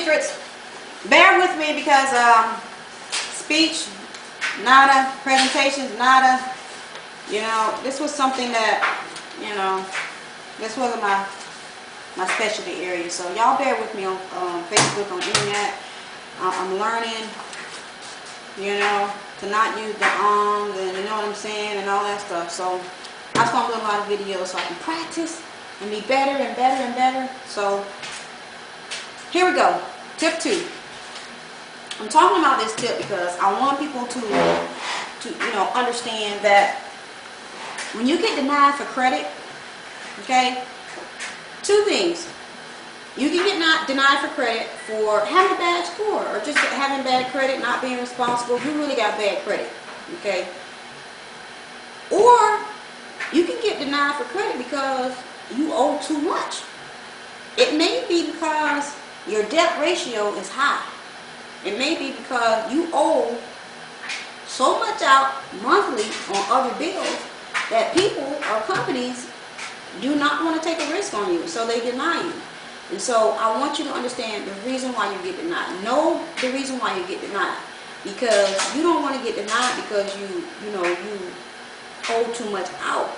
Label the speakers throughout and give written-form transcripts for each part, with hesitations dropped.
Speaker 1: secrets. Bear with me because speech, nada, presentations, nada. You know, this was something that, you know, this wasn't my specialty area. So y'all bear with me on Facebook, on internet. I'm learning, you know, to not use the arms and you know what I'm saying and all that stuff. So that's why I'm doing a lot of videos so I can practice and be better and better and better. So here we go. Tip 2. I'm talking about this tip because I want people to you know, understand that when you get denied for credit, okay, 2 things. You can get denied for credit for having a bad score or just having bad credit, not being responsible. You really got bad credit, okay? Or you can get denied for credit because you owe too much. It may be because your debt ratio is high. It may be because you owe so much out monthly on other bills that people or companies do not want to take a risk on you, so they deny you. And so I want you to understand the reason why you get denied. Know the reason why you get denied. Because you don't want to get denied because you know you owe too much out.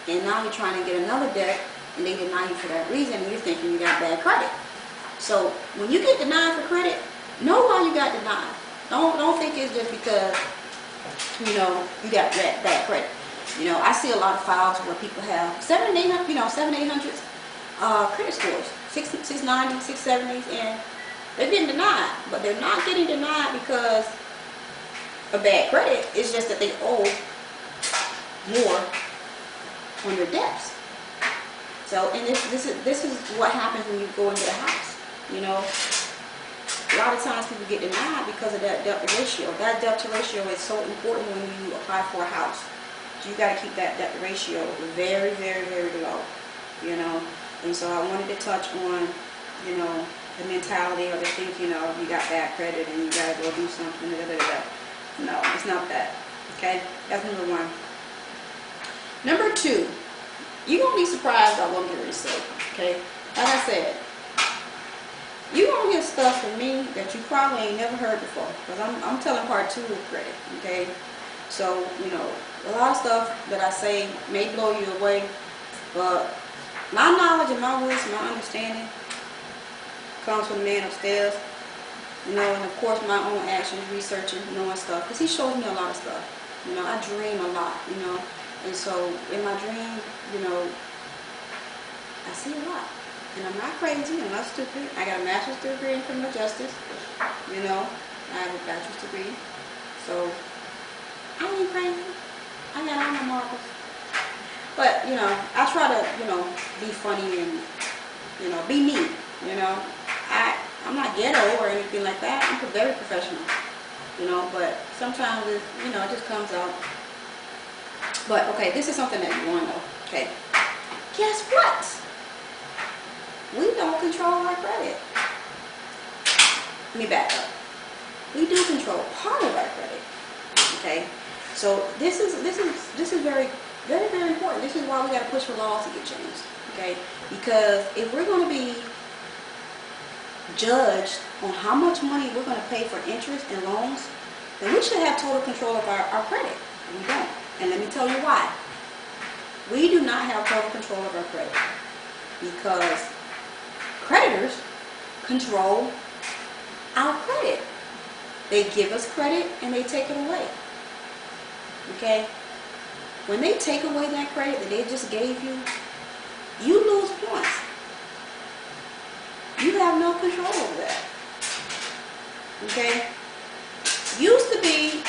Speaker 1: And now you're trying to get another debt and they deny you for that reason and you're thinking you got bad credit. So when you get denied for credit, know why you got denied. Don't think it's just because, you know, you got bad credit. You know, I see a lot of files where people have 700, 800, you know, 700, 800 credit scores, 690, 670s, and they're getting denied. But they're not getting denied because of bad credit. It's just that they owe more on their debts. So, and this is what happens when you go into the house. You know, a lot of times people get denied because of that debt to ratio. That debt to ratio is so important when you apply for a house. So you got to keep that debt to ratio very, very, very low. You know, and so I wanted to touch on, you know, the mentality or the thinking of you got bad credit and you got to go do something. No, it's not that. Okay, that's number 1. Number 2, you're gonna be surprised by what I'm going to say. Okay, like I said, you're going to hear stuff from me that you probably ain't never heard before, because I'm telling part 2 of credit, okay? So, you know, a lot of stuff that I say may blow you away, but my knowledge and my wisdom, my understanding comes from the man upstairs, you know, and of course my own actions, researching, knowing stuff, because he shows me a lot of stuff. You know, I dream a lot, you know, and so in my dream, you know, I see a lot. And I'm not crazy, I'm not stupid. I got a master's degree in criminal justice, you know. I have a bachelor's degree. So, I ain't crazy. I got all my marbles. But, you know, I try to, you know, be funny and, you know, be me, you know. I'm not ghetto or anything like that. I'm very professional, you know. But sometimes, it, you know, it just comes out. But, okay, this is something that you want to know, okay. Guess what? We don't control our credit. Let me back up. We do control part of our credit. Okay? So this is very, very, very important. This is why we gotta push for laws to get changed. Okay? Because if we're gonna be judged on how much money we're gonna pay for interest and loans, then we should have total control of our credit. And we don't. And let me tell you why. We do not have total control of our credit. Because creditors control our credit. They give us credit and they take it away. Okay? When they take away that credit that they just gave you, you lose points. You have no control over that. Okay? Used to be,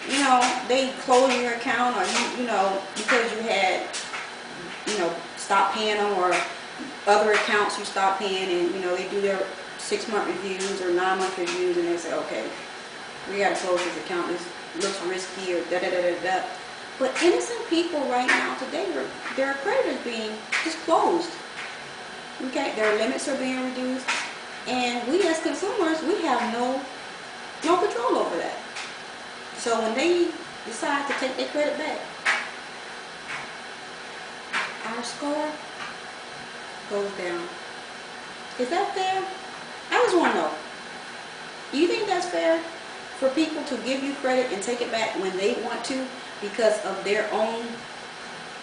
Speaker 1: you know, they close your account or you know, because you had, you know, stopped paying them or other accounts you stop paying, and you know they do their 6-month reviews or 9-month reviews, and they say, okay, we got to close this account. This looks risky or da da da da da. But innocent people right now today, their credit is being just closed. Okay, their limits are being reduced, and we as consumers, we have no control over that. So when they decide to take their credit back, our score goes down. Is that fair? I just want to know, do you think that's fair for people to give you credit and take it back when they want to because of their own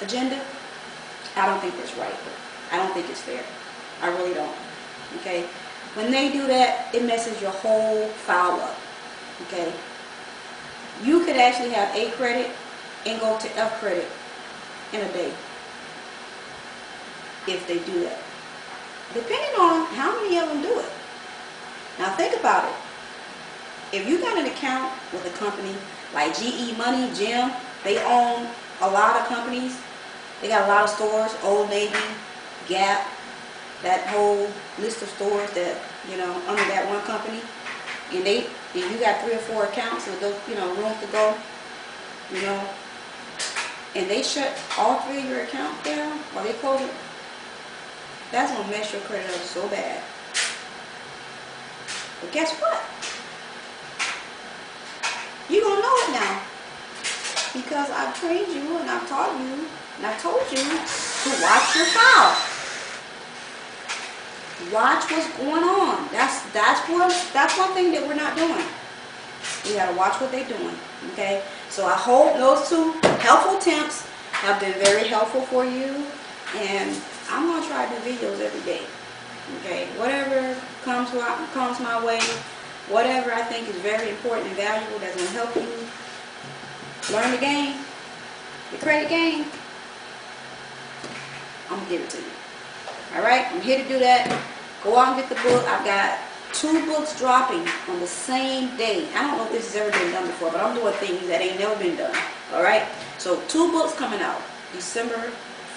Speaker 1: agenda? I don't think that's right. I don't think it's fair. I really don't. Okay? When they do that, it messes your whole file up. Okay? You could actually have A credit and go to F credit in a day if they do that. Depending on how many of them do it. Now think about it. If you got an account with a company like GE Money, Jim, they own a lot of companies. They got a lot of stores, Old Navy, Gap, that whole list of stores that, under that one company. And you got 3 or 4 accounts with those, rooms to go, and they shut all 3 of your accounts down or they close it, that's going to mess your credit up so bad. But guess what? You're going to know it now. Because I've trained you and I've taught you and I've told you to watch your file. Watch what's going on. That's one thing that we're not doing. We got to watch what they're doing. Okay? So I hope those 2 helpful tips have been very helpful for you. And I'm going to try to do videos every day. Okay? Whatever comes my way, whatever I think is very important and valuable that's going to help you learn the game, the credit game, I'm going to give it to you. Alright? I'm here to do that. Go out and get the book. I've got 2 books dropping on the same day. I don't know if this has ever been done before, but I'm doing things that ain't never been done. Alright? So 2 books coming out. December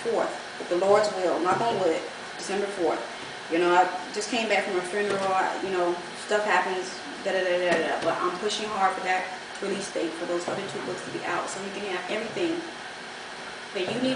Speaker 1: 4th. With the Lord's will. Knock on wood. December 4th. I just came back from a funeral. Stuff happens. But I'm pushing hard for that release date for those other 2 books to be out so you can have everything that you need